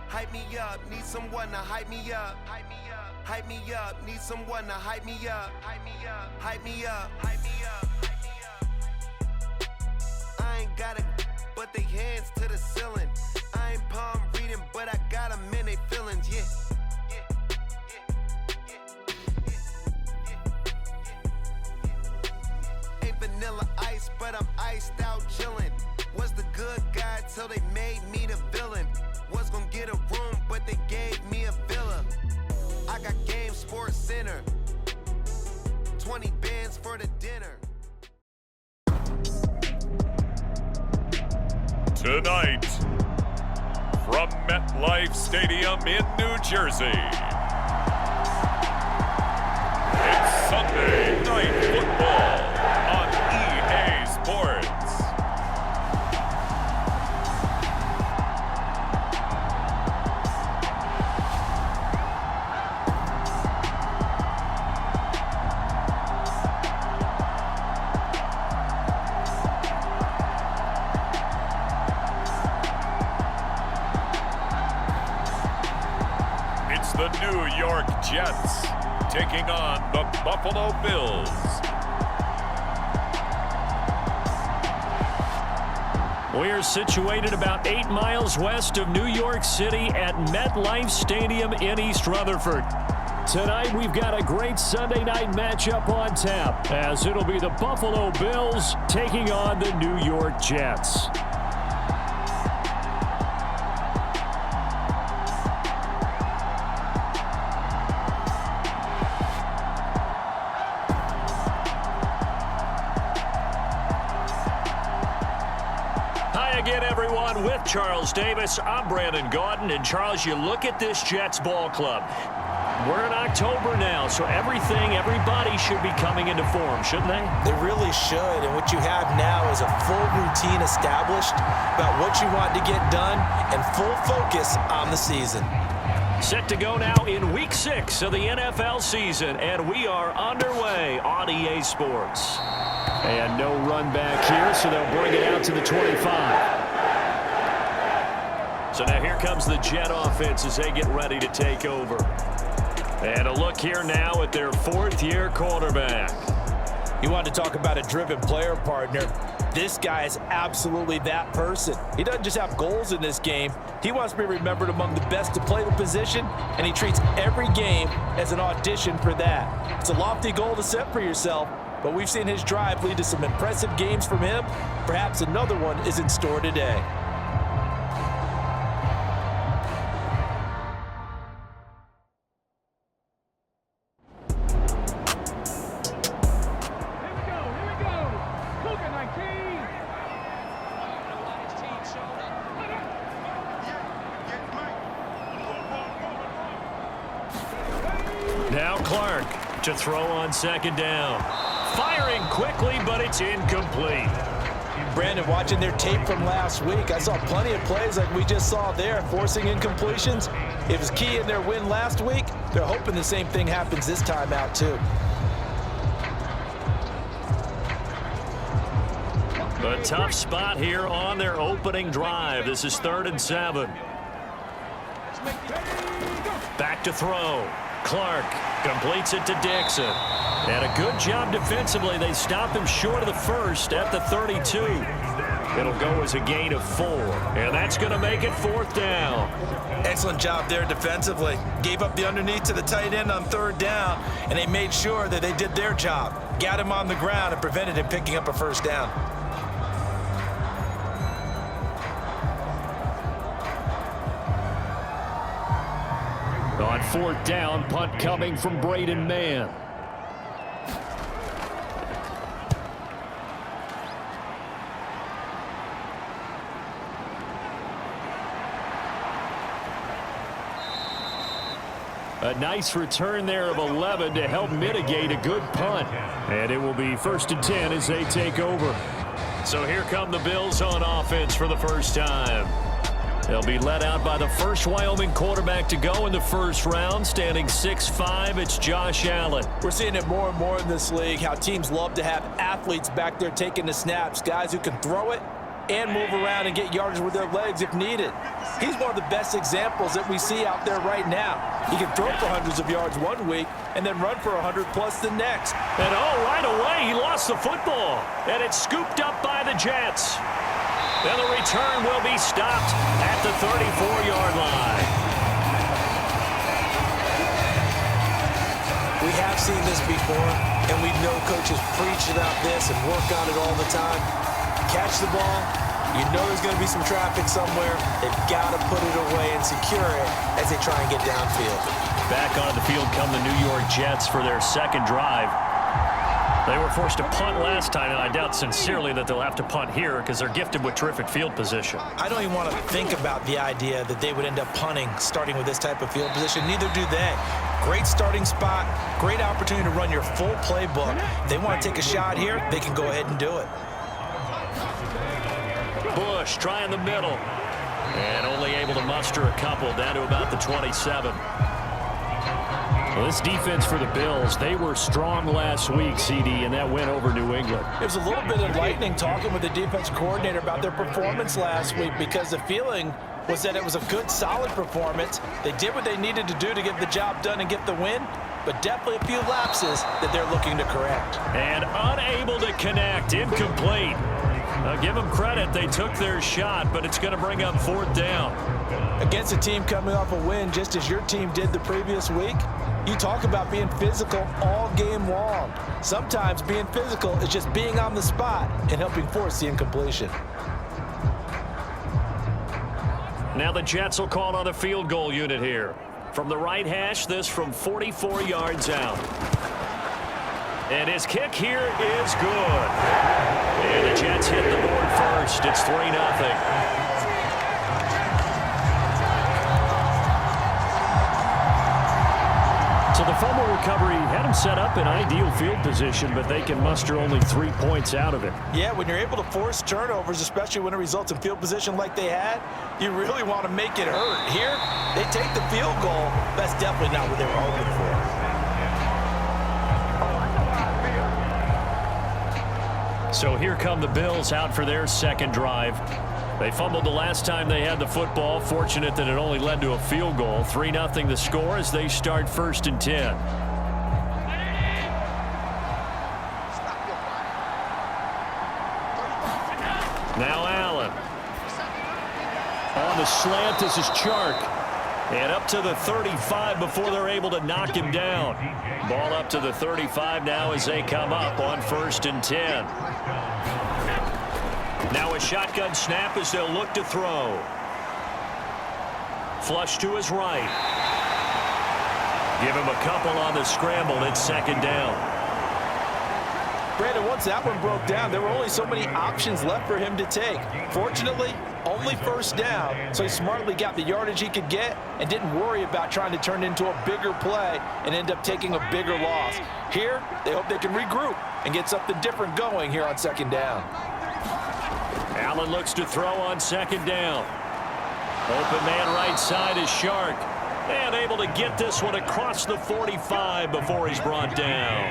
Hype me up, need someone to hype me up. Hype me up, hype me up, need someone to hype me up. Hype me up, hype me up, hype me up, hype me up. I ain't got it, but they hands to the ceiling. I ain't palm reading, but I got them in they feelings, yeah. Ain't vanilla ice, but I'm iced out chillin'. Was the good guy till they made me the villain. Was gonna get a room, but they gave me a villa. I got Game Sports Center, 20 bands for the dinner. Tonight, from MetLife Stadium in New Jersey, it's Sunday Night Football on EA Sports. The New York Jets taking on the Buffalo Bills. We are situated about 8 miles west of New York City at MetLife Stadium in East Rutherford. Tonight we've got a great Sunday night matchup on tap, as it'll be the Buffalo Bills taking on the New York Jets. Again, everyone, with Charles Davis, I'm Brandon Gaudin. And Charles, you look at this Jets ball club. We're in October now, so everybody should be coming into form, shouldn't they? They really should, and what you have now is a full routine established about what you want to get done and full focus on the season. Set to go now in Week 6 of the NFL season, and we are underway on EA Sports. And no run back here, so they'll bring it out to the 25. So now here comes the Jet offense as they get ready to take over. And a look here now at their fourth-year quarterback. You want to talk about a driven player, partner. This guy is absolutely that person. He doesn't just have goals in this game. He wants to be remembered among the best to play the position, and he treats every game as an audition for that. It's a lofty goal to set for yourself, but we've seen his drive lead to some impressive games from him. Perhaps another one is in store today. Now Clark to throw on second down. Firing quickly, but it's incomplete. Brandon, watching their tape from last week, I saw plenty of plays like we just saw there, forcing incompletions. It was key in their win last week. They're hoping the same thing happens this time out, too. A tough spot here on their opening drive. This is 3rd and 7. Back to throw. Clark completes it to Dixon. And a good job defensively. They stop him short of the first at the 32. It'll go as a gain of 4. And that's going to make it 4th down. Excellent job there defensively. Gave up the underneath to the tight end on 3rd down, and they made sure that they did their job. Got him on the ground and prevented him picking up a 1st down. On 4th down, punt coming from Braden Mann. A nice return there of 11 to help mitigate a good punt. And it will be 1st and 10 as they take over. So here come the Bills on offense for the first time. They'll be led out by the first Wyoming quarterback to go in the first round, standing 6'5". It's Josh Allen. We're seeing it more and more in this league, how teams love to have athletes back there taking the snaps, guys who can throw it and move around and get yardage with their legs if needed. He's one of the best examples that we see out there right now. He can throw for hundreds of yards one week and then run for 100+ the next. And right away, he lost the football. And it's scooped up by the Jets. And the return will be stopped at the 34-yard line. We have seen this before, and we know coaches preach about this and work on it all the time. Catch the ball. You know there's going to be some traffic somewhere. They've got to put it away and secure it as they try and get downfield. Back on the field come the New York Jets for their second drive. They were forced to punt last time, and I doubt sincerely that they'll have to punt here because they're gifted with terrific field position. I don't even want to think about the idea that they would end up punting starting with this type of field position. Neither do they. Great starting spot, great opportunity to run your full playbook. If they want to take a shot here, they can go ahead and do it. Bush trying the middle, and only able to muster a couple down to about the 27. Well, this defense for the Bills, they were strong last week, CD, and that went over New England. It was a little bit enlightening talking with the defense coordinator about their performance last week because the feeling was that it was a good, solid performance. They did what they needed to do to get the job done and get the win, but definitely a few lapses that they're looking to correct. And unable to connect, incomplete. Give them credit, they took their shot, but it's going to bring up 4th down. Against a team coming off a win just as your team did the previous week, you talk about being physical all game long. Sometimes being physical is just being on the spot and helping force the incompletion. Now the Jets will call on a field goal unit here. From the right hash, this from 44 yards out. And his kick here is good. And the Jets hit the board first. It's 3-0. So the fumble recovery had him set up in ideal field position, but they can muster only 3 points out of it. Yeah, when you're able to force turnovers, especially when it results in field position like they had, you really want to make it hurt. Here, they take the field goal. That's definitely not what they were hoping for. So here come the Bills out for their second drive. They fumbled the last time they had the football. Fortunate that it only led to a field goal. 3-0 the score as they start 1st and 10. Now Allen. On the slant, this is Chark. And up to the 35 before they're able to knock him down. Ball up to the 35 now as they come up on 1st and 10. Now a shotgun snap as they'll look to throw. Flush to his right. Give him a couple on the scramble. It's 2nd down. Brandon, once that one broke down, there were only so many options left for him to take. Fortunately, only 1st down, so he smartly got the yardage he could get and didn't worry about trying to turn it into a bigger play and end up taking a bigger loss. Here, they hope they can regroup and get something different going here on 2nd down. Allen looks to throw on 2nd down. Open man right side is Shark. And able to get this one across the 45 before he's brought down.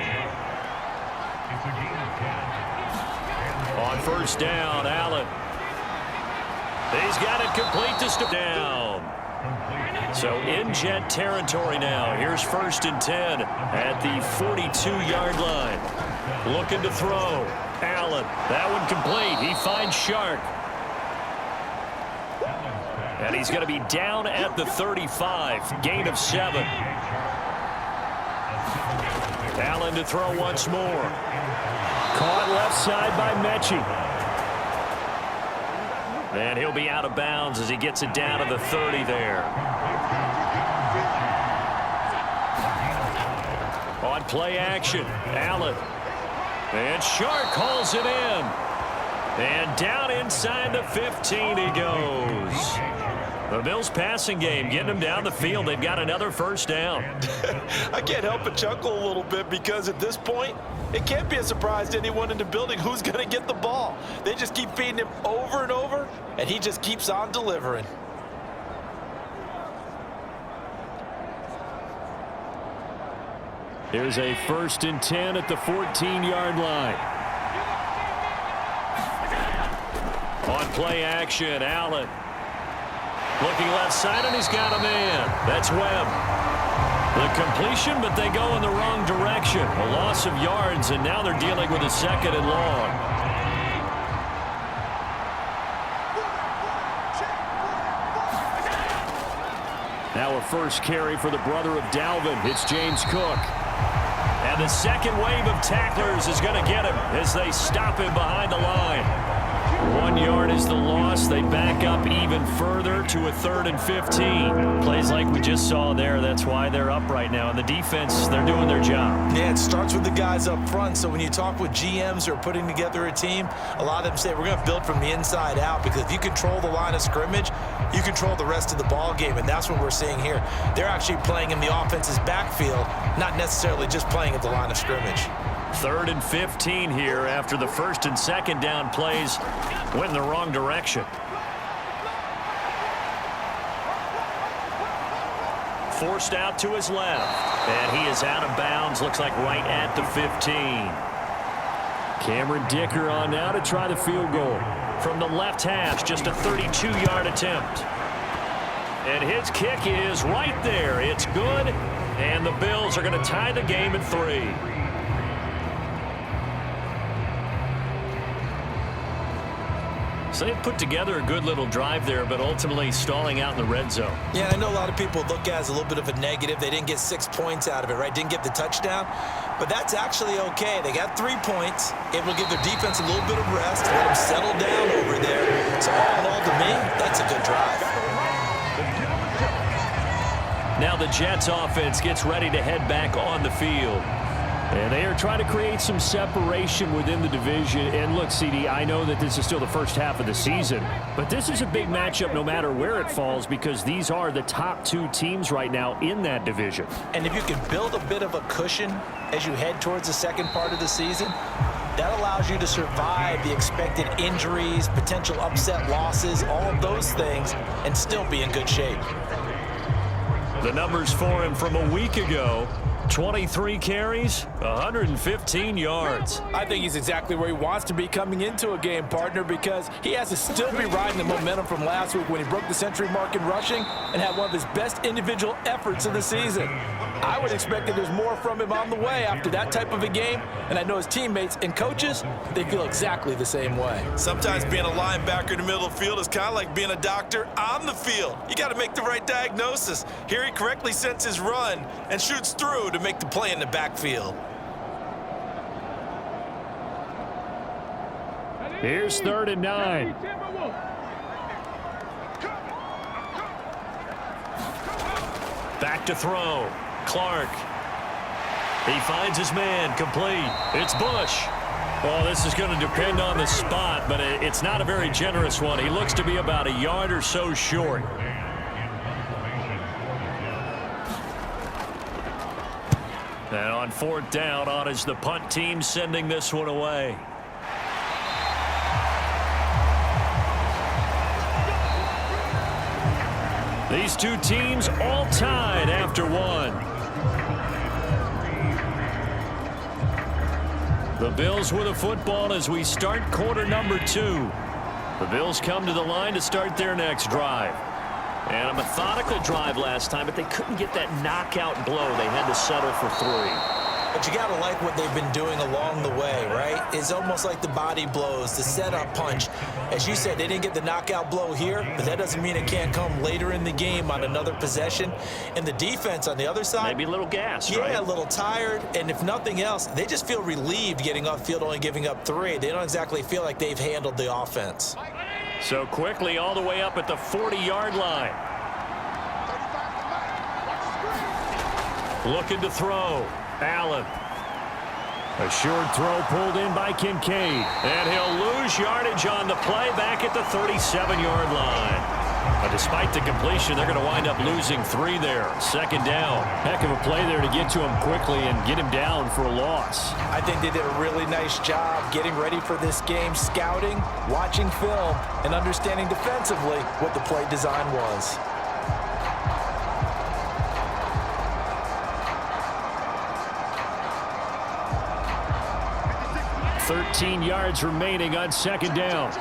On 1st down, Allen. He's got it complete to step down. So in Jet territory now. Here's 1st and 10 at the 42-yard line. Looking to throw. Allen, that one complete. He finds Shark. And he's going to be down at the 35. Gain of 7. Allen to throw once more. Caught left side by Mechie. And he'll be out of bounds as he gets it down to the 30 there. On play action, Allen. And Shark hauls it in. And down inside the 15 he goes. The Bills passing game getting them down the field. They've got another 1st down. I can't help but chuckle a little bit because at this point, it can't be a surprise to anyone in the building who's going to get the ball. They just keep feeding him over and over, and he just keeps on delivering. Here's a 1st and 10 at the 14-yard line. On play action, Allen. Looking left side, and he's got a man. That's Webb. The completion, but they go in the wrong direction. A loss of yards, and now they're dealing with a 2nd and long. Now a first carry for the brother of Dalvin. It's James Cook. And the second wave of tacklers is going to get him as they stop him behind the line. 1 yard is the loss. They back up even further to a 3rd and 15. Plays like we just saw there. That's why they're up right now. And the defense, they're doing their job. Yeah, it starts with the guys up front. So when you talk with GMs who are putting together a team, a lot of them say we're going to build from the inside out, because if you control the line of scrimmage, you control the rest of the ball game, and that's what we're seeing here. They're actually playing in the offense's backfield, not necessarily just playing at the line of scrimmage. 3rd and 15 here after the 1st and 2nd down plays went in the wrong direction. Forced out to his left, and he is out of bounds. Looks like right at the 15. Cameron Dicker on now to try the field goal from the left hash. Just a 32-yard attempt, and his kick is right there. It's good, and the Bills are going to tie the game at 3. So they put together a good little drive there, but ultimately stalling out in the red zone. Yeah, I know a lot of people look at it as a little bit of a negative. They didn't get 6 points out of it, right? Didn't get the touchdown. But that's actually okay. They got 3 points. Able to give their defense a little bit of rest, let them settle down over there. So all in all, to me, that's a good drive. Now the Jets offense gets ready to head back on the field. And they are trying to create some separation within the division. And look, CD, I know that this is still the first half of the season, but this is a big matchup no matter where it falls, because these are the top 2 teams right now in that division. And if you can build a bit of a cushion as you head towards the second part of the season, that allows you to survive the expected injuries, potential upset losses, all of those things, and still be in good shape. The numbers for him from a week ago: 23 carries, 115 yards. I think he's exactly where he wants to be coming into a game, partner, because he has to still be riding the momentum from last week when he broke the century mark in rushing and had one of his best individual efforts of the season. I would expect that there's more from him on the way after that type of a game, and I know his teammates and coaches, they feel exactly the same way. Sometimes being a linebacker in the middle of the field is kind of like being a doctor on the field. You got to make the right diagnosis. Here he correctly sends his run and shoots through to make the play in the backfield. Here's 3rd and 9. Back to throw. Clark. He finds his man, complete. It's Bush. Well, this is going to depend on the spot, but it's not a very generous one. He looks to be about a yard or so short. And on 4th down, on is the punt team sending this one away. These 2 teams all tied after 1. The Bills with a football as we start quarter number 2. The Bills come to the line to start their next drive. And a methodical drive last time, but they couldn't get that knockout blow. They had to settle for 3. But you got to like what they've been doing along the way, right? It's almost like the body blows, the setup punch. As you said, they didn't get the knockout blow here, but that doesn't mean it can't come later in the game on another possession. And the defense on the other side, maybe a little gassed, yeah, right? a little tired. And if nothing else, they just feel relieved getting off field, only giving up 3. They don't exactly feel like they've handled the offense. So quickly all the way up at the 40-yard line. Looking to throw. Allen. A short throw pulled in by Kincaid. And he'll lose yardage on the play back at the 37-yard line. But despite the completion, they're going to wind up losing 3 there. 2nd down. Heck of a play there to get to him quickly and get him down for a loss. I think they did a really nice job getting ready for this game, scouting, watching film, and understanding defensively what the play design was. 13 yards remaining on 2nd down.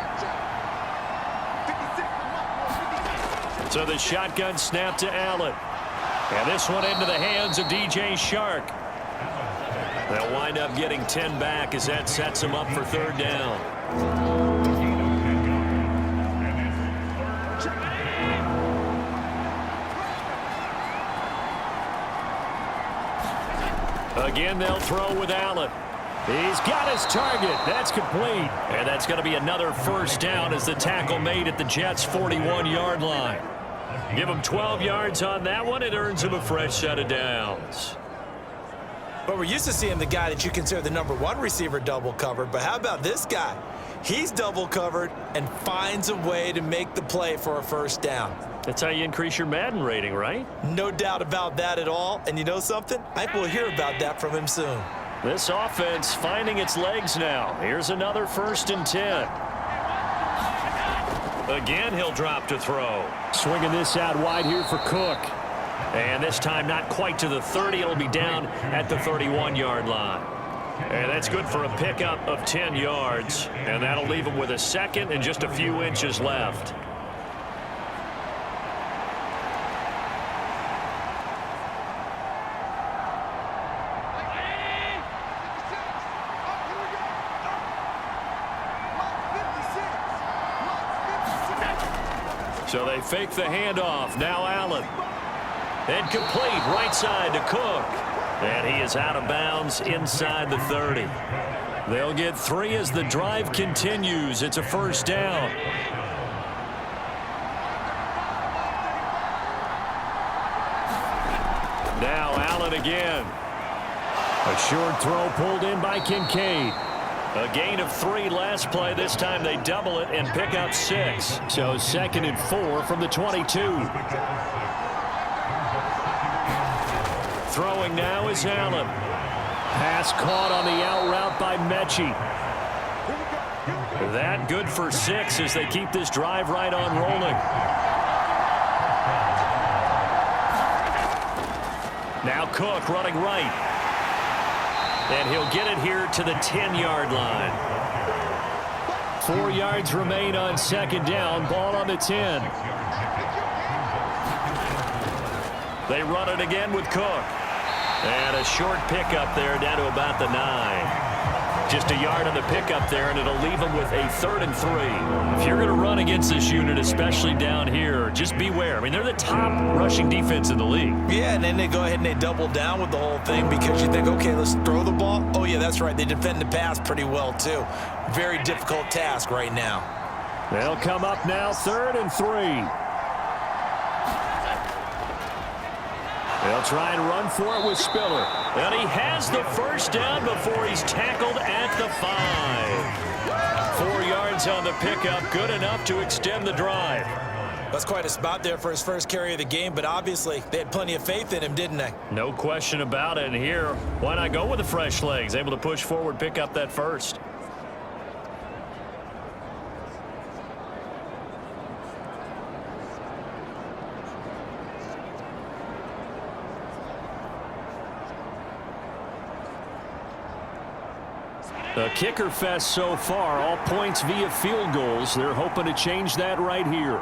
So the shotgun snap to Allen. And this one into the hands of DJ Shark. They'll wind up getting 10 back as that sets them up for third down. Again, they'll throw with Allen. He's got his target. That's complete. And that's going to be another first down as the tackle made at the Jets' 41-yard line. Give him 12 yards on that one. It earns him a fresh set of downs. But we're used to seeing the guy that you consider the #1 receiver double covered. But how about this guy? He's double covered and finds a way to make the play for a first down. That's how you increase your Madden rating, right? No doubt about that at all. And you know something? I think we'll hear about that from him soon. This offense finding its legs now. Here's another 1st and 10. Again, he'll drop to throw. Swinging this out wide here for Cook. And this time not quite to the 30. It'll be down at the 31-yard line. And that's good for a pickup of 10 yards. And that'll leave him with a second and just a few inches left. So they fake the handoff. Now Allen. And complete right side to Cook. And he is out of bounds inside the 30. They'll get 3 as the drive continues. It's a first down. Now Allen again. A short throw pulled in by Kincaid. A gain of 3 last play. This time they double it and pick up 6. So 2nd and 4 from the 22. Throwing now is Allen. Pass caught on the out route by Mechie. That good for 6 as they keep this drive right on rolling. Now Cook running right. And he'll get it here to the 10-yard line. 4 yards remain on 2nd down. Ball on the 10. They run it again with Cook. And a short pickup there down to about the 9. Just a yard on the pickup there, and it'll leave them with a 3rd and 3. If you're going to run against this unit, especially down here, just beware. I mean, they're the top rushing defense in the league. Yeah, and then they go ahead and they double down with the whole thing because you think, okay, let's throw the ball. Oh, yeah, that's right. They defend the pass pretty well, too. Very difficult task right now. They'll come up now 3rd and 3. They'll try and run for it with Spiller. And he has the first down before he's tackled at the 5. 4 yards on the pickup, good enough to extend the drive. That's quite a spot there for his first carry of the game, but obviously they had plenty of faith in him, didn't they? No question about it. And here, why not go with the fresh legs? Able to push forward, pick up that first. A kicker fest so far, all points via field goals. They're hoping to change that right here.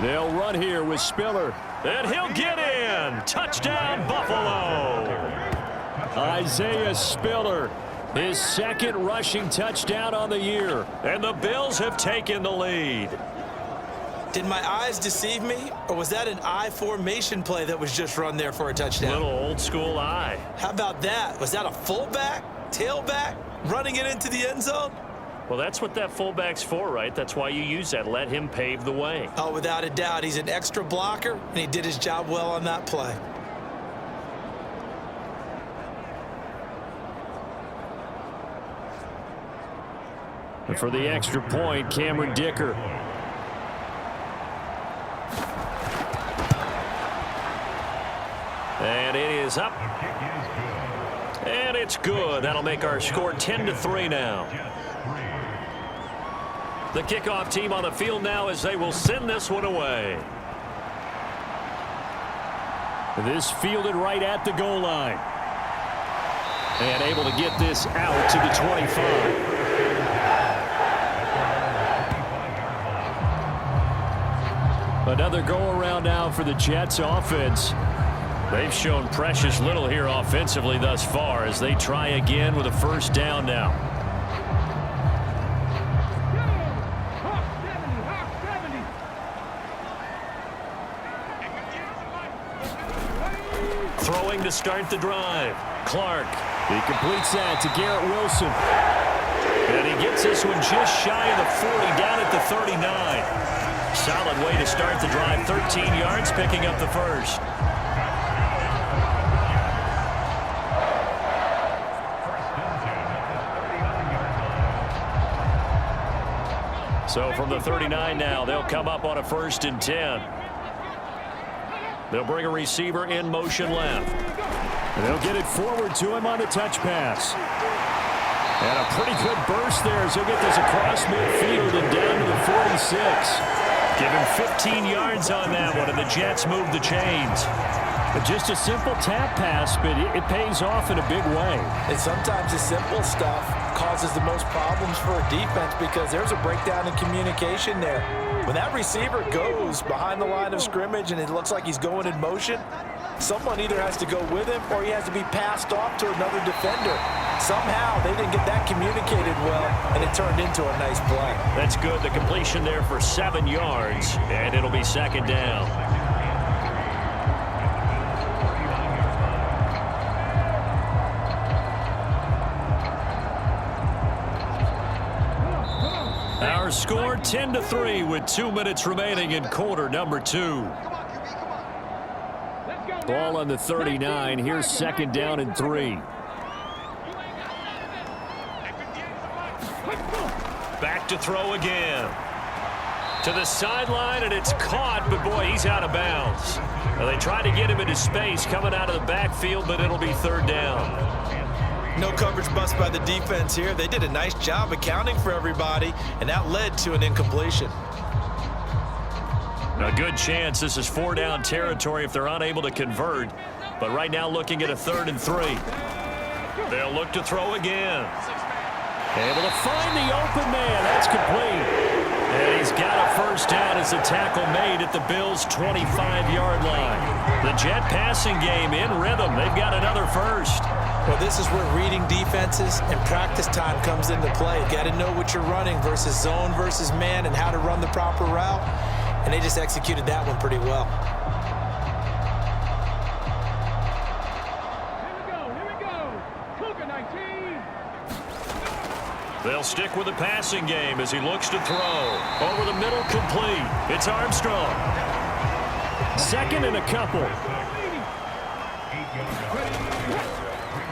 They'll run here with Spiller. And he'll get in. Touchdown, Buffalo. Isaiah Spiller, his 2nd rushing touchdown on the year. And the Bills have taken the lead. Did my eyes deceive me, or was that an I formation play that was just run there for a touchdown? Little old school eye. How about that? Was that a fullback, tailback, running it into the end zone? Well, that's what that fullback's for, right? That's why you use that. Let him pave the way. Oh, without a doubt. He's an extra blocker, and he did his job well on that play. And for the extra point, Cameron Dicker. And it is up. And it's good. That'll make our score 10-3 now. The kickoff team on the field now as they will send this one away. This fielded right at the goal line. And able to get this out to the 25. Another go-around now for the Jets offense. They've shown precious little here offensively thus far as they try again with a first down now. Throwing to start the drive. Clark. He completes that to Garrett Wilson. And he gets this one just shy of the 40, down at the 39. Solid way to start the drive. 13 yards, picking up the first. So from the 39 now, they'll come up on a 1st and 10. They'll bring a receiver in motion left. And they'll get it forward to him on the touch pass. And a pretty good burst there as he'll get this across midfield and down to the 46. Give him 15 yards on that one, and the Jets move the chains. Just a simple tap pass, but it pays off in a big way. And sometimes the simple stuff causes the most problems for a defense because there's a breakdown in communication there. When that receiver goes behind the line of scrimmage and it looks like he's going in motion, someone either has to go with him or he has to be passed off to another defender. Somehow they didn't get that communicated well, and it turned into a nice play. That's good. The completion there for 7 yards, and it'll be 2nd down. Our score 10-3 with 2 minutes remaining in quarter number 2. Ball on the 39. Here's 2nd down and 3. Back to throw again. To the sideline, and it's caught, but boy, he's out of bounds. Well, they tried to get him into space coming out of the backfield, but it'll be 3rd down. No coverage bust by the defense here. They did a nice job accounting for everybody, and that led to an incompletion. A good chance this is 4-down territory if they're unable to convert. But right now looking at a 3rd and 3. They'll look to throw again. Able to find the open man. That's complete. And he's got a 1st down as the tackle made at the Bills' 25-yard line. The Jet passing game in rhythm. They've got another 1st. Well, this is where reading defenses and practice time comes into play. You got to know what you're running versus zone versus man and how to run the proper route. And they just executed that one pretty well. They'll stick with the passing game as he looks to throw. Over the middle, complete. It's Armstrong. 2nd and a couple.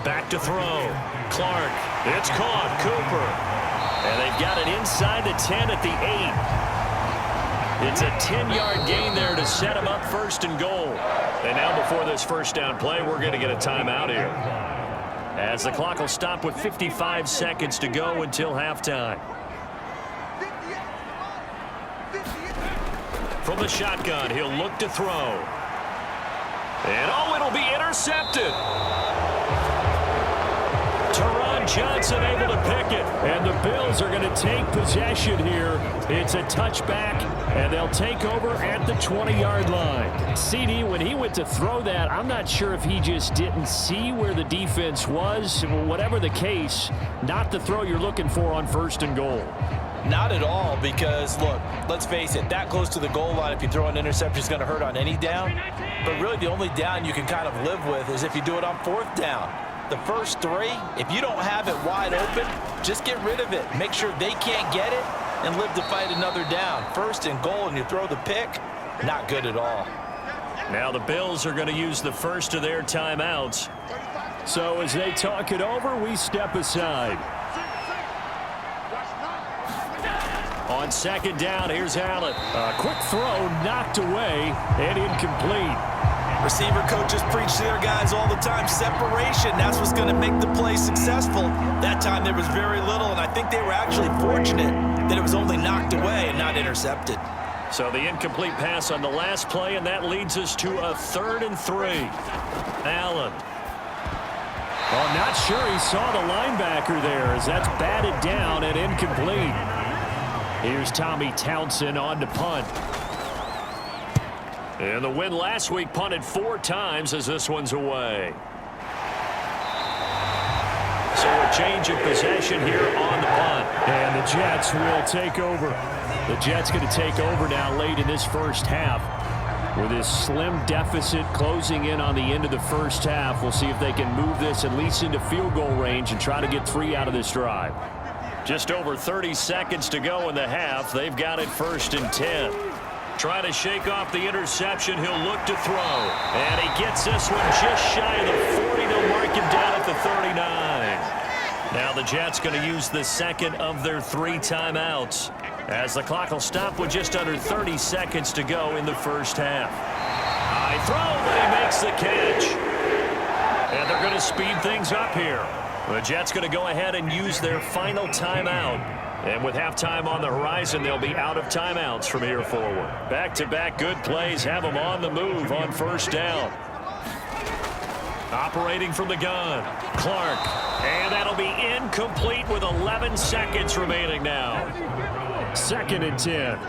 Back to throw. Clark. It's caught. Cooper. And they've got it inside the 10 at the 8. It's a 10-yard gain there to set him up 1st and goal. And now before this 1st down play, we're going to get a timeout here, as the clock will stop with 55 seconds to go until halftime. From the shotgun, he'll look to throw. And it'll be intercepted. Johnson able to pick it, and the Bills are going to take possession here. It's a touchback, and they'll take over at the 20-yard line. CD, when he went to throw that, I'm not sure if he just didn't see where the defense was. Whatever the case, not the throw you're looking for on 1st and goal. Not at all, because, look, let's face it, that close to the goal line, if you throw an interception, is going to hurt on any down. But really the only down you can kind of live with is if you do it on 4th down. The first 3, if you don't have it wide open, just get rid of it. Make sure they can't get it and live to fight another down. 1st and goal, and you throw the pick, not good at all. Now the Bills are going to use the first of their timeouts. So as they talk it over, we step aside. On 2nd down, here's Allen. A quick throw knocked away and incomplete. Receiver coaches preach to their guys all the time. Separation, that's what's going to make the play successful. That time there was very little, and I think they were actually fortunate that it was only knocked away and not intercepted. So the incomplete pass on the last play, and that leads us to a 3rd and 3. Allen. Well, I'm not sure he saw the linebacker there as that's batted down and incomplete. Here's Tommy Townsend on to punt. And the win last week punted 4 times as this one's away. So a change of possession here on the punt. And the Jets will take over. The Jets going to take over now late in this first half. With this slim deficit closing in on the end of the first half, we'll see if they can move this at least into field goal range and try to get 3 out of this drive. Just over 30 seconds to go in the half. They've got it 1st and 10. Trying to shake off the interception. He'll look to throw. And he gets this one just shy of the 40. They'll mark him down at the 39. Now the Jets going to use the second of their 3 timeouts, as the clock will stop with just under 30 seconds to go in the first half. High throw, but he makes the catch. And they're going to speed things up here. The Jets going to go ahead and use their final timeout. And with halftime on the horizon, they'll be out of timeouts from here forward. Back-to-back good plays have them on the move on 1st down. Operating from the gun, Clark. And that'll be incomplete with 11 seconds remaining now. 2nd and 10.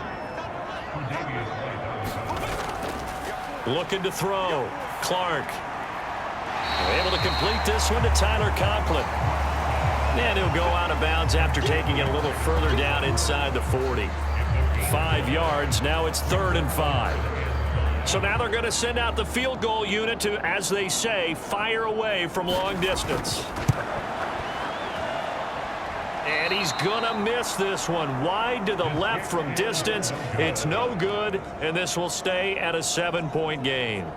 Looking to throw. Clark. Able to complete this one to Tyler Conklin. And he'll go out of bounds after taking it a little further down inside the 40. 5 yards. Now it's 3rd and 5. So now they're going to send out the field goal unit to, as they say, fire away from long distance. And he's going to miss this one. Wide to the left from distance. It's no good, and this will stay at a 7-point game.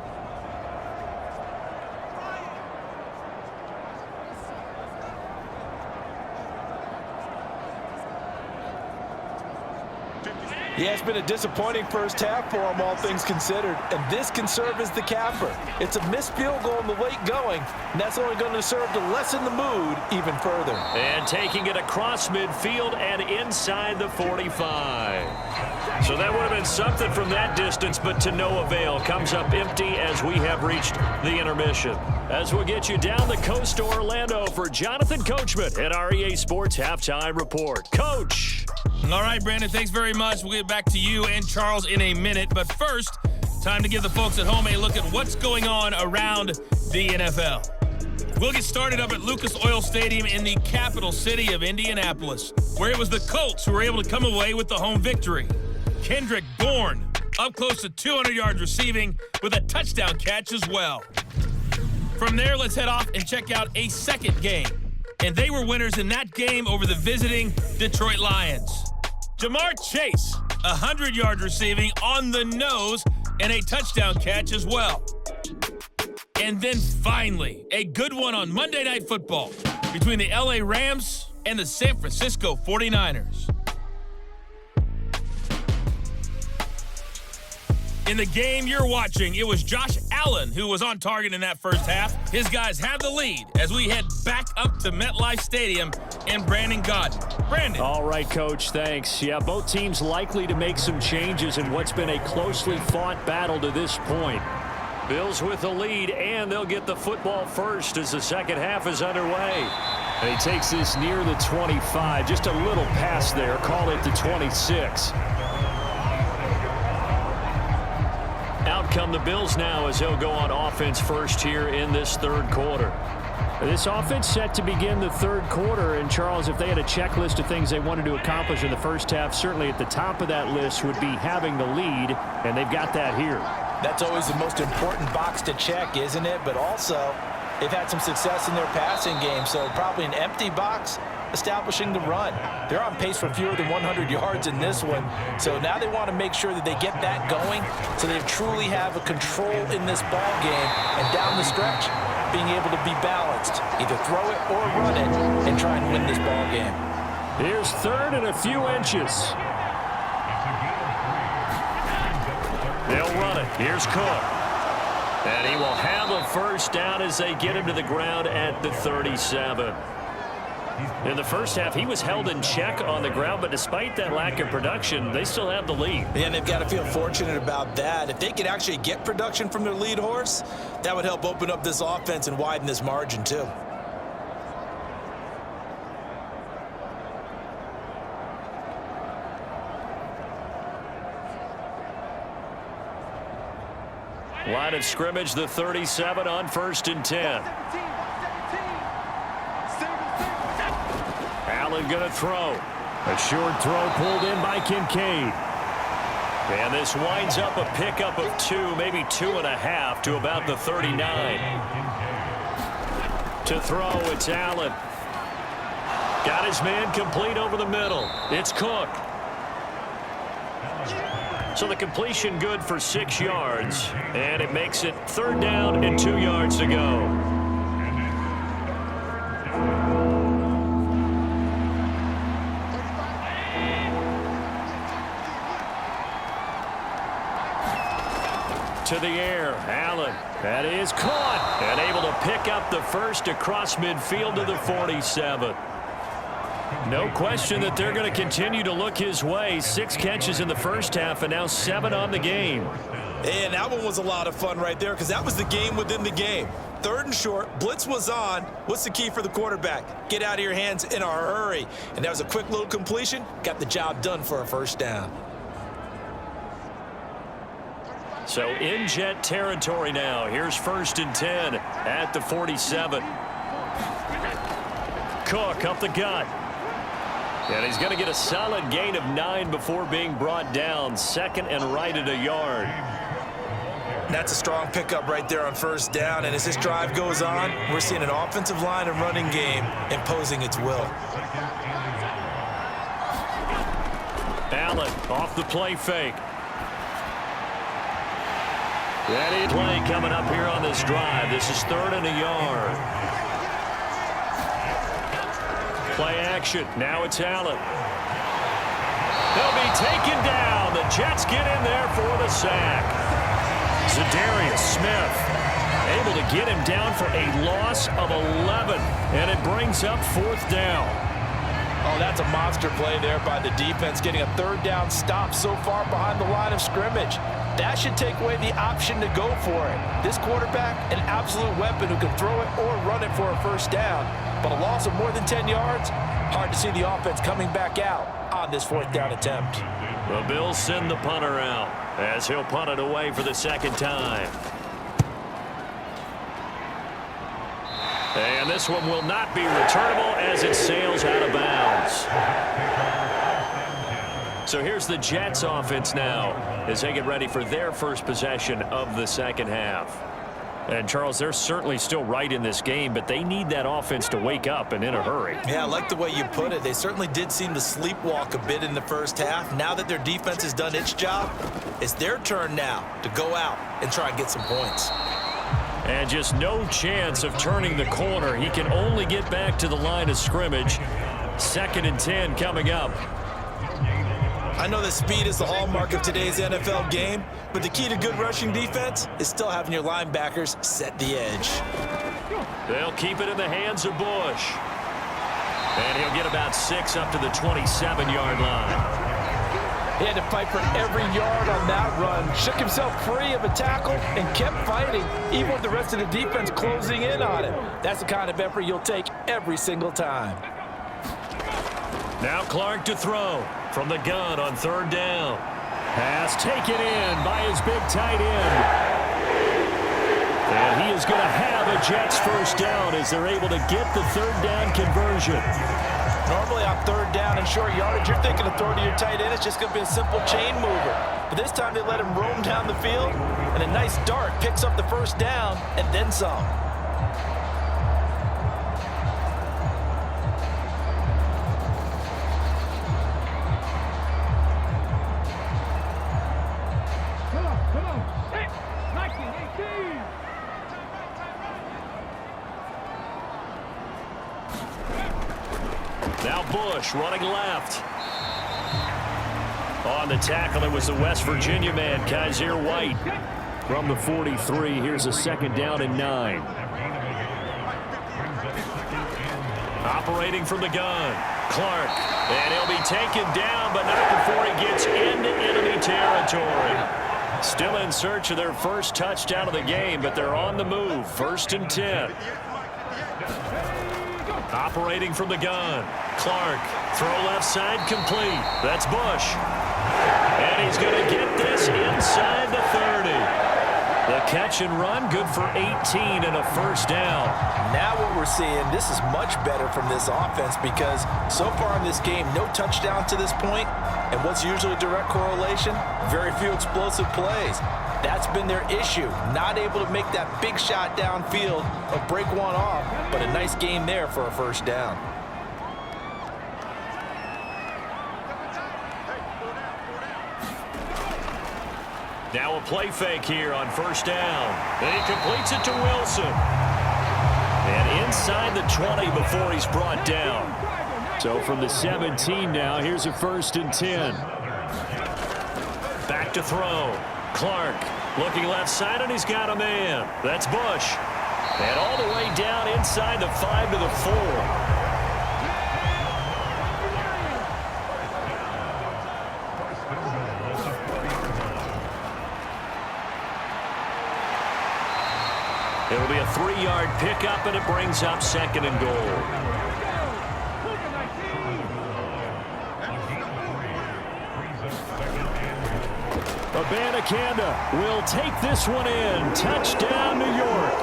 Yeah, it's been a disappointing first half for him, all things considered. And this can serve as the capper. It's a missed field goal in the late going, and that's only going to serve to lessen the mood even further. And taking it across midfield and inside the 45. So that would have been something from that distance, but to no avail. Comes up empty as we have reached the intermission. As we'll get you down the coast to Orlando for Jonathan Coachman at our EA Sports Halftime Report. Coach. All right, Brandon, thanks very much. We'll get back to you and Charles in a minute. But first, time to give the folks at home a look at what's going on around the NFL. We'll get started up at Lucas Oil Stadium in the capital city of Indianapolis, where it was the Colts who were able to come away with the home victory. Kendrick Bourne up close to 200 yards receiving with a touchdown catch as well. From there, let's head off and check out a second game. And they were winners in that game over the visiting Detroit Lions. Jamar Chase, 100 yards receiving on the nose and a touchdown catch as well. And then finally, a good one on Monday Night Football between the LA Rams and the San Francisco 49ers. In the game you're watching, it was Josh Allen who was on target in that first half. His guys have the lead as we head back up to MetLife Stadium and Brandon Godden. Brandon. All right, Coach, thanks. Yeah, both teams likely to make some changes in what's been a closely fought battle to this point. Bills with the lead, and they'll get the football first as the second half is underway. And he takes this near the 25, just a little past there, call it the 26. Out come the Bills now as they'll go on offense first here in this third quarter. This offense set to begin the third quarter, and Charles, if they had a checklist of things they wanted to accomplish in the first half, certainly at the top of that list would be having the lead, and they've got that here. That's always the most important box to check, isn't it? But also, they've had some success in their passing game, so probably an empty box establishing the run. They're on pace for fewer than 100 yards in this one, so now they want to make sure that they get that going so they truly have a control in this ball game, and down the stretch, being able to be balanced, either throw it or run it and try and win this ball game. Here's third and a few inches. They'll run it. Here's Cook. And he will have a first down as they get him to the ground at the 37. In the first half, he was held in check on the ground, but despite that lack of production, they still have the lead. Yeah, and they've got to feel fortunate about that. If they could actually get production from their lead horse, that would help open up this offense and widen this margin too. Line of scrimmage, the 37 on 1st and 10. Allen going to throw. A short throw pulled in by Kincaid. And this winds up a pickup of 2, maybe 2.5 to about the 39. To throw, it's Allen. Got his man complete over the middle. It's Cook. So the completion good for 6 yards, and it makes it 3rd down and 2 yards to go. To the air, Allen. That is caught and able to pick up the first across midfield to the 47. No question that they're going to continue to look his way. 6 catches in the first half and now 7 on the game. And that one was a lot of fun right there because that was the game within the game. 3rd and short, blitz was on. What's the key for the quarterback? Get out of your hands in a hurry. And that was a quick little completion. Got the job done for a 1st down. So in Jet territory now. Here's 1st and 10 at the 47. Cook up the gut. And he's going to get a solid gain of 9 before being brought down. 2nd and right at a yard. That's a strong pickup right there on 1st down. And as this drive goes on, we're seeing an offensive line and running game imposing its will. Allen off the play fake. Ready play coming up here on this drive. This is 3rd and a yard. Play action. Now it's Allen. He'll be taken down. The Jets get in there for the sack. Za'Darius Smith able to get him down for a loss of 11. And it brings up 4th down. Oh, that's a monster play there by the defense, getting a 3rd down stop so far behind the line of scrimmage. That should take away the option to go for it. This quarterback, an absolute weapon who can throw it or run it for a 1st down. But a loss of more than 10 yards, hard to see the offense coming back out on this 4th down attempt. The Bills send the punter out as he'll punt it away for the 2nd time. And this one will not be returnable as it sails out of bounds. So here's the Jets offense now as they get ready for their first possession of the 2nd half. And, Charles, they're certainly still right in this game, but they need that offense to wake up and in a hurry. Yeah, I like the way you put it. They certainly did seem to sleepwalk a bit in the 1st half. Now that their defense has done its job, it's their turn now to go out and try and get some points. And just no chance of turning the corner. He can only get back to the line of scrimmage. 2nd and 10 coming up. I know that speed is the hallmark of today's NFL game, but the key to good rushing defense is still having your linebackers set the edge. They'll keep it in the hands of Bush. And he'll get about 6 up to the 27-yard line. He had to fight for every yard on that run, shook himself free of a tackle, and kept fighting, even with the rest of the defense closing in on him. That's the kind of effort you'll take every single time. Now Clark to throw from the gun on 3rd down. Pass taken in by his big tight end. And he is going to have a Jets 1st down as they're able to get the 3rd down conversion. Normally on 3rd down and short yardage, you're thinking of throwing to your tight end. It's just going to be a simple chain mover. But this time they let him roam down the field, and a nice dart picks up the 1st down and then some. Now Bush running left. On the tackle, it was the West Virginia man, Kaiser White. From the 43, here's a 2nd down and 9. Operating from the gun, Clark. And he'll be taken down, but not before he gets into enemy territory. Still in search of their first touchdown of the game, but they're on the move. 1st and 10. Operating from the gun, Clark. Throw left side complete. That's Bush. And he's going to get this inside the 30. The A catch and run, good for 18 and a first down. Now what we're seeing, this is much better from this offense because so far in this game, no touchdown to this point, and what's usually direct correlation? Very few explosive plays. That's been their issue, not able to make that big shot downfield or break one off, but a nice game there for a first down. Now a play fake here on first down. And he completes it to Wilson. And inside the 20 before he's brought down. So from the 17 now, here's a 1st and 10. Back to throw. Clark looking left side, and he's got a man. That's Bush. And all the way down inside the 5 to the 4. It'll be a 3-yard pickup, and it brings up 2nd and goal. Abanikanda will take this one in. Touchdown, New York.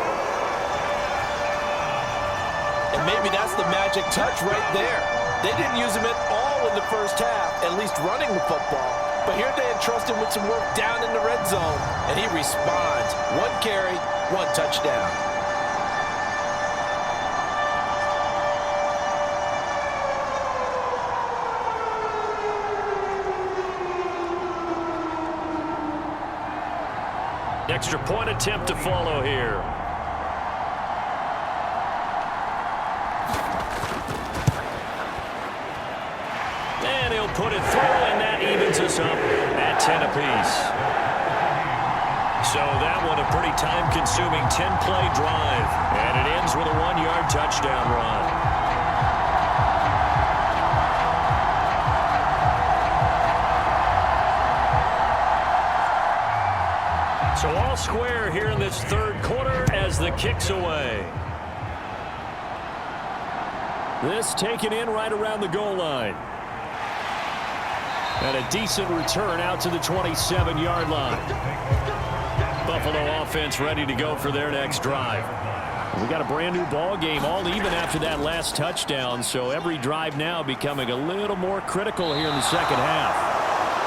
And maybe that's the magic touch right there. They didn't use him at all in the first half, at least running the football. But here they entrust him with some work down in the red zone, and he responds. 1 carry, 1 touchdown. Extra point attempt to follow here. And he'll put it through, and that evens us up at 10 apiece. So that one a pretty time-consuming 10-play drive. And it ends with a 1-yard touchdown run. So all square here in this 3rd quarter as the kick's away. This taken in right around the goal line. And a decent return out to the 27-yard line. Buffalo offense ready to go for their next drive. We got a brand new ball game, all even after that last touchdown, so every drive now becoming a little more critical here in the 2nd half.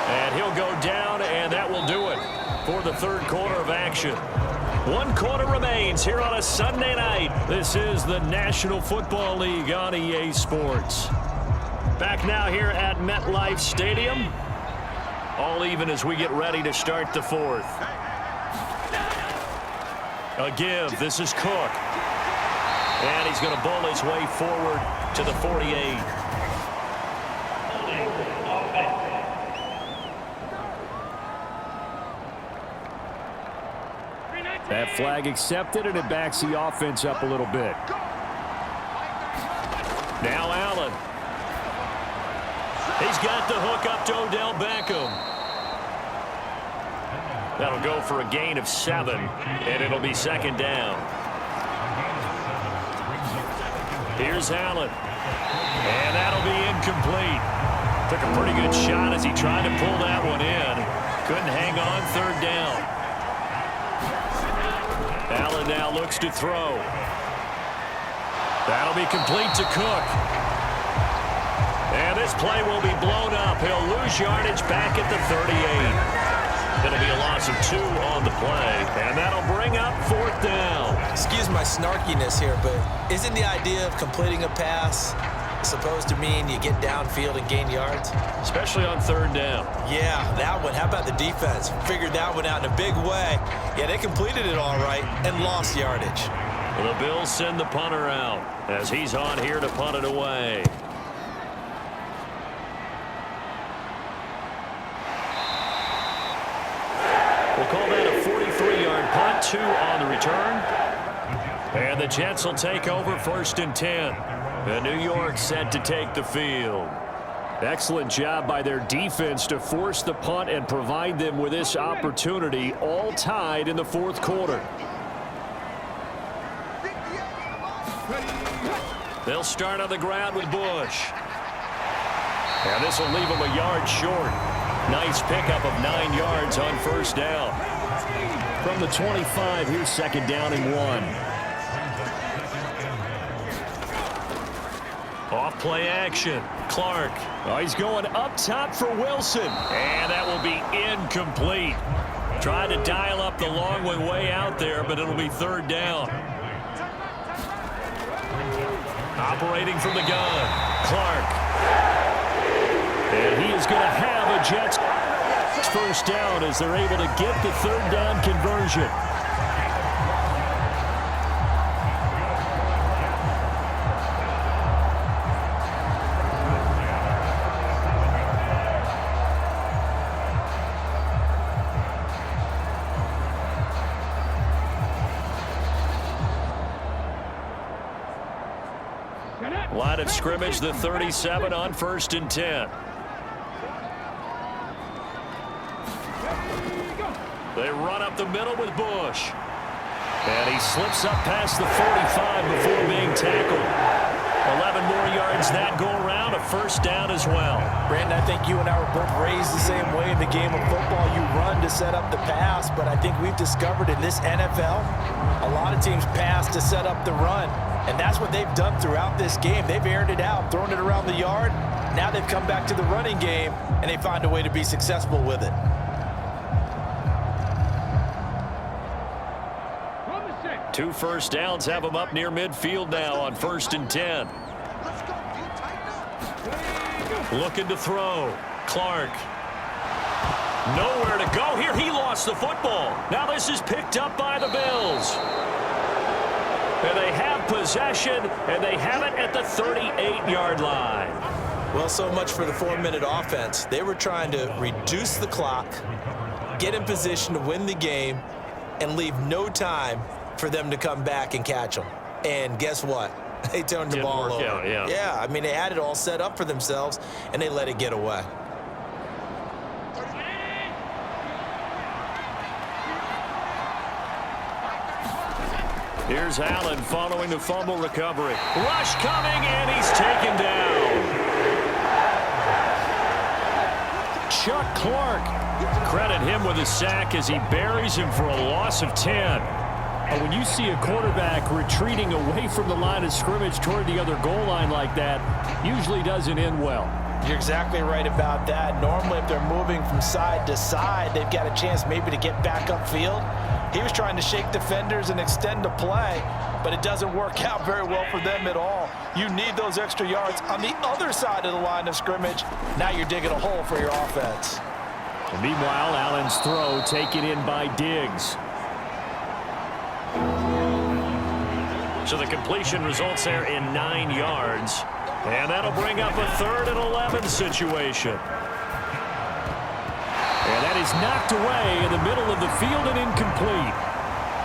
And he'll go down, and that will do it for the 3rd quarter of action. 1 quarter remains here on a Sunday night. This is the National Football League on EA Sports. Back now here at MetLife Stadium. All even as we get ready to start the 4th. A give. This is Cook. And he's going to bull his way forward to the 48. That flag accepted, and it backs the offense up a little bit. Now Allen. He's got the hook up to Odell Beckham. That'll go for a gain of 7, and it'll be 2nd down. Here's Allen. And that'll be incomplete. Took a pretty good shot as he tried to pull that one in. Couldn't hang on, 3rd down. Allen now looks to throw. That'll be complete to Cook. And this play will be blown up. He'll lose yardage back at the 38. It'll be a loss of 2 on the play. And that'll bring up 4th down. Excuse my snarkiness here, but isn't the idea of completing a pass supposed to mean you get downfield and gain yards? Especially on 3rd down. Yeah, that one. How about the defense? Figured that one out in a big way. Yeah, they completed it all right and lost yardage. The Bills send the punter out as he's on here to punt it away. We'll call that a 43-yard punt, 2 on the return. And the Jets will take over 1st and 10. And New York set to take the field. Excellent job by their defense to force the punt and provide them with this opportunity, all tied in the 4th quarter. They'll start on the ground with Bush. And this will leave them a yard short. Nice pickup of 9 yards on 1st down. From the 25, here's second down and 1. Off play action. Clark. Oh, he's going up top for Wilson. And that will be incomplete. Tried to dial up the long way out there, but it'll be third down. Operating from the gun. Clark. And he is going to have a Jets first down as they're able to get the third down conversion. Line of scrimmage, the 37 on 1st and 10. They run up the middle with Bush. And he slips up past the 45 before being tackled. 11 more yards that go around, a first down as well. Brandon, I think you and I were both raised the same way in the game of football. You run to set up the pass, but I think we've discovered in this NFL, a lot of teams pass to set up the run. And that's what they've done throughout this game. They've aired it out, thrown it around the yard. Now they've come back to the running game, and they find a way to be successful with it. Two first downs have them up near midfield now on 1st and 10. Looking to throw. Clark. Nowhere to go here. He lost the football. Now this is picked up by the Bills. And they have possession, and they have it at the 38-yard line. Well, so much for the 4-minute offense. They were trying to reduce the clock, get in position to win the game, and leave no time for them to come back and catch them. And guess what? They turned the ball over. Out, yeah. Yeah, I mean, they had it all set up for themselves, and they let it get away. Here's Allen following the fumble recovery. Rush coming, and he's taken down. Chuck Clark. Credit him with a sack as he buries him for a loss of 10. When you see a quarterback retreating away from the line of scrimmage toward the other goal line like that, usually doesn't end well. You're exactly right about that. Normally, if they're moving from side to side, they've got a chance maybe to get back upfield. He was trying to shake defenders and extend the play, but it doesn't work out very well for them at all. You need those extra yards on the other side of the line of scrimmage. Now you're digging a hole for your offense. And meanwhile, Allen's throw taken in by Diggs. So the completion results there in 9 yards. And that'll bring up a 3rd and 11 situation. And that is knocked away in the middle of the field and incomplete.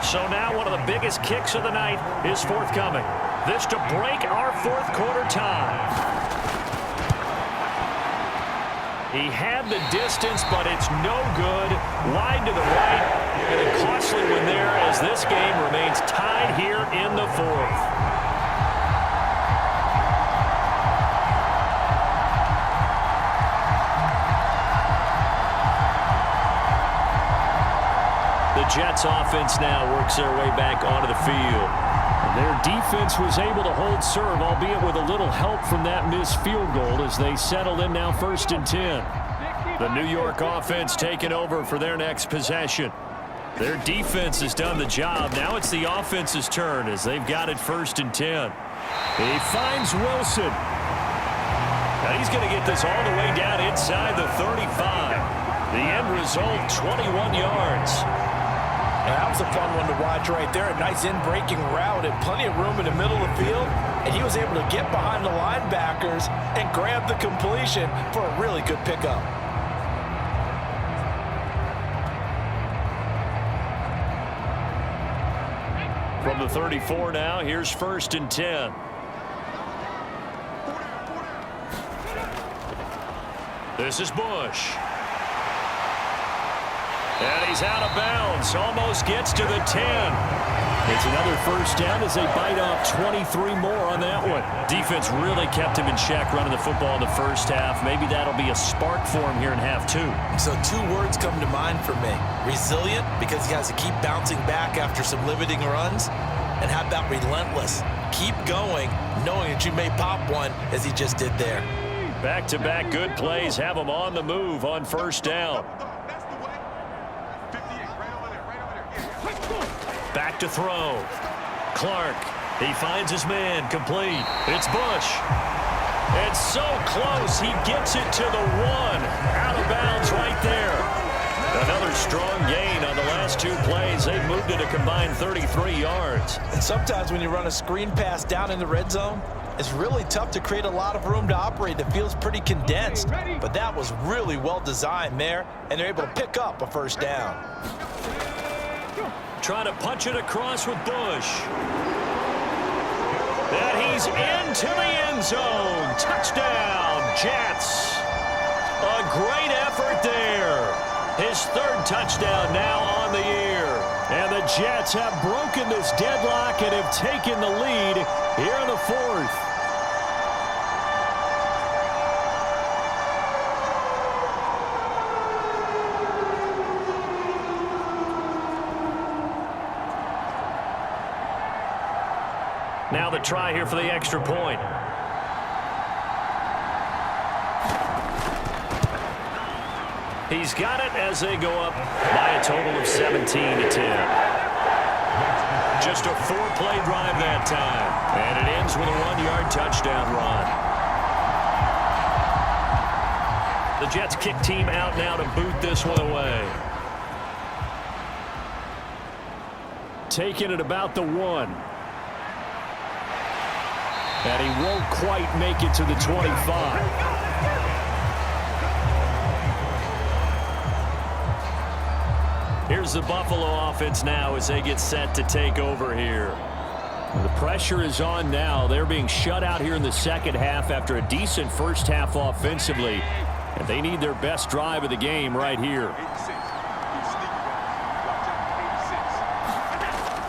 So now one of the biggest kicks of the night is forthcoming. This to break our 4th quarter tie. He had the distance, but it's no good. Wide to the right, and a costly one there as this game remains tied here in the 4th. The Jets offense now works their way back onto the field. Their defense was able to hold serve, albeit with a little help from that missed field goal as they settle in now 1st and 10. The New York offense taking over for their next possession. Their defense has done the job. Now it's the offense's turn as they've got it 1st and 10. He finds Wilson. Now he's going to get this all the way down inside the 35. The end result, 21 yards. That was a fun one to watch right there. A nice in-breaking route and plenty of room in the middle of the field. And he was able to get behind the linebackers and grab the completion for a really good pickup. From the 34 now, here's 1st and 10. This is Bush. And he's out of bounds. Almost gets to the 10. It's another first down as they bite off 23 more on that one. Defense really kept him in check running the football in the first half. Maybe that'll be a spark for him here in half two. So 2 words come to mind for me. Resilient, because he has to keep bouncing back after some limiting runs. And how about relentless? Keep going, knowing that you may pop one as he just did there. Back-to-back good plays have him on the move on first down. Back to throw. Clark. He finds his man. Complete. It's Bush. It's so close. He gets it to the 1. Out of bounds right there. Another strong gain on the last 2 plays. They've moved it a combined 33 yards. And sometimes when you run a screen pass down in the red zone, it's really tough to create a lot of room to operate. It feels pretty condensed. But that was really well designed there, and they're able to pick up a first down. Trying to punch it across with Bush. And he's into the end zone. Touchdown, Jets. A great effort there. His 3rd touchdown now on the year. And the Jets have broken this deadlock and have taken the lead here in the 4th. Now the try here for the extra point. He's got it as they go up by a total of 17-10. Just a 4-play drive that time. And it ends with a 1-yard touchdown run. The Jets kick team out now to boot this one away. Taking it about the 1. And he won't quite make it to the 25. Here's the Buffalo offense now as they get set to take over here. The pressure is on now. They're being shut out here in the second half after a decent first half offensively. And they need their best drive of the game right here.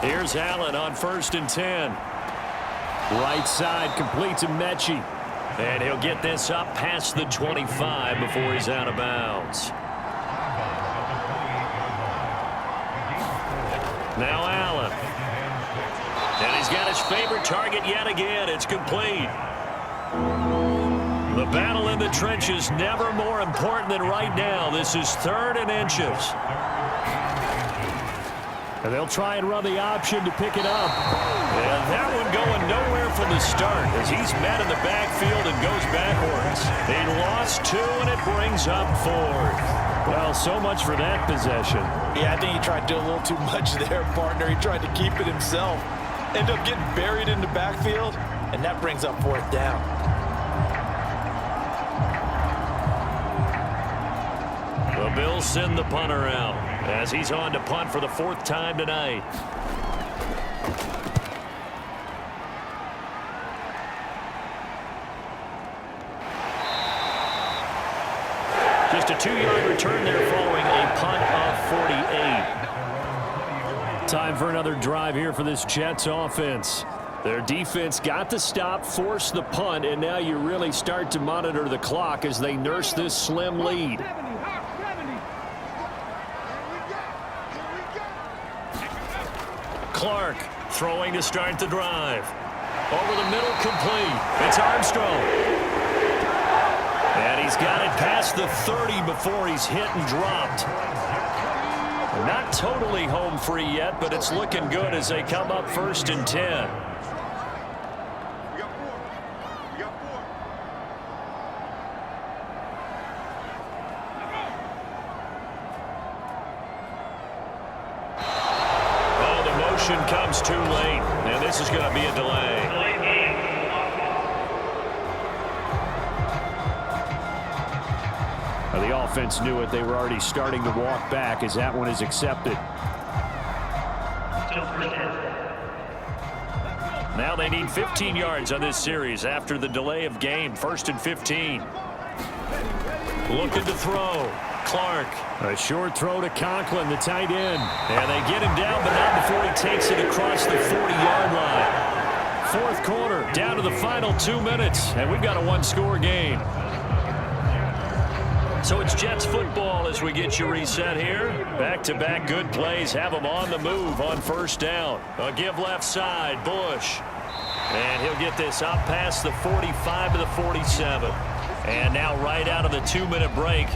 Here's Allen on 1st and 10. Right side completes to Mechie. And he'll get this up past the 25 before he's out of bounds. Now Allen. And he's got his favorite target yet again. It's complete. The battle in the trenches never more important than right now. This is 3rd and inches. And they'll try and run the option to pick it up. And that one going nowhere from the start as he's met in the backfield and goes backwards. He lost 2 and it brings up 4th. Well, so much for that possession. Yeah, I think he tried to do a little too much there, partner. He tried to keep it himself. Ended up getting buried in the backfield, and that brings up 4th down. The Bills send the punter out as he's on to punt for the 4th time tonight. Just a 2-yard return there following a punt of 48. Time for another drive here for this Jets offense. Their defense got the stop, forced the punt, and now you really start to monitor the clock as they nurse this slim lead. Clark throwing to start the drive. Over the middle, complete. It's Armstrong. And he's got it past the 30 before he's hit and dropped. Not totally home free yet, but it's looking good as they come up 1st and 10. Oh, the motion comes too late. Now this is going to be a delay. The offense knew it. They were already starting to walk back as that one is accepted. Now they need 15 yards on this series after the delay of game. 1st and 15. Looking to throw. Clark. A short throw to Conklin, the tight end. And they get him down, but not before he takes it across the 40-yard line. Fourth quarter, down to the final 2 minutes, and we've got a one-score game. So it's Jets football as we get you reset here. Back-to-back good plays have them on the move on first down. A give left side, Bush. And he'll get this out past the 45 to the 47. And now right out of the 2-minute break,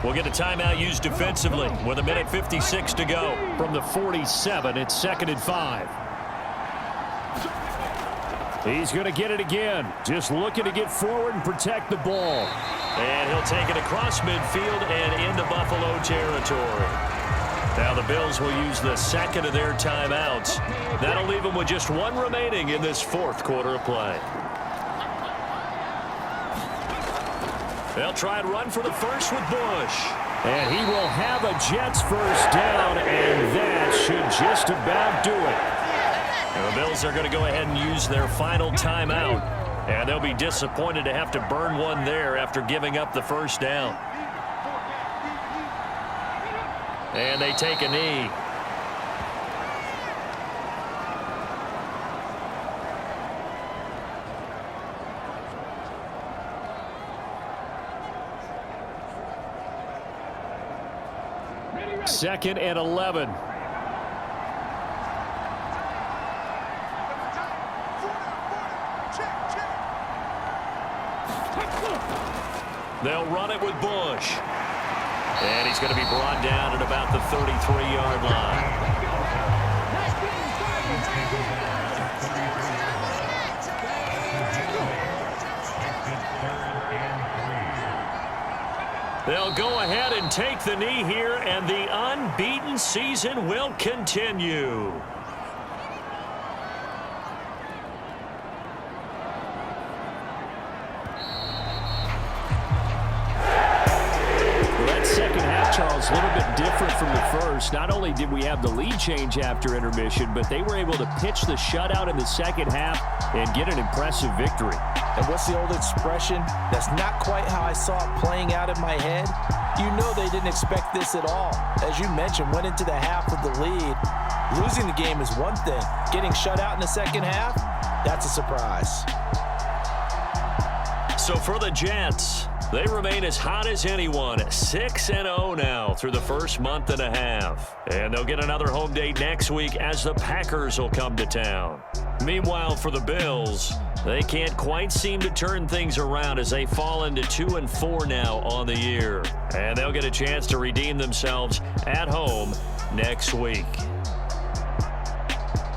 we'll get a timeout used defensively with 1:56 to go. From the 47, it's 2nd and 5. He's going to get it again. Just looking to get forward and protect the ball. And he'll take it across midfield and into Buffalo territory. Now the Bills will use the second of their timeouts. That'll leave them with just one remaining in this fourth quarter of play. They'll try and run for the first with Bush. And he will have a Jets first down, and that should just about do it. And the Bills are going to go ahead and use their final timeout. And they'll be disappointed to have to burn one there after giving up the first down. And they take a knee. Second and 11. They'll run it with Bush. And he's going to be brought down at about the 33-yard line. They'll go ahead and take the knee here, and the unbeaten season will continue. Charles, a little bit different from the first. Not only did we have the lead change after intermission, but they were able to pitch the shutout in the second half and get an impressive victory. And what's the old expression? That's not quite how I saw it playing out in my head. You know they didn't expect this at all. As you mentioned, went into the half with the lead. Losing the game is one thing. Getting shut out in the second half, that's a surprise. So for the Jets, they remain as hot as anyone, 6-0 now through the first month and a half. And they'll get another home date next week as the Packers will come to town. Meanwhile, for the Bills, they can't quite seem to turn things around as they fall into 2-4 now on the year. And they'll get a chance to redeem themselves at home next week.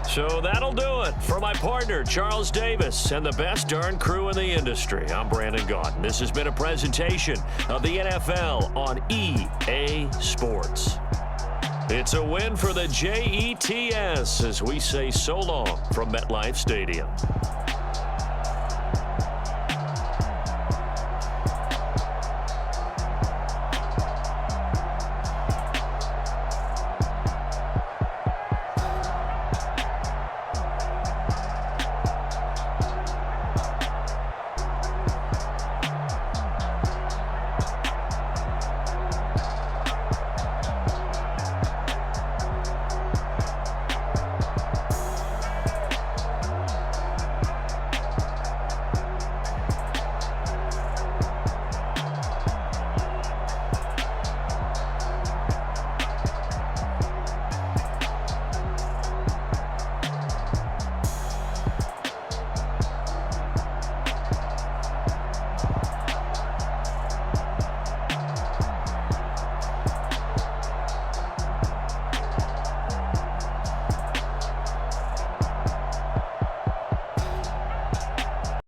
So that'll do it. For my partner, Charles Davis, and the best darn crew in the industry, I'm Brandon Gaudin. This has been a presentation of the NFL on EA Sports. It's a win for the Jets as we say so long from MetLife Stadium.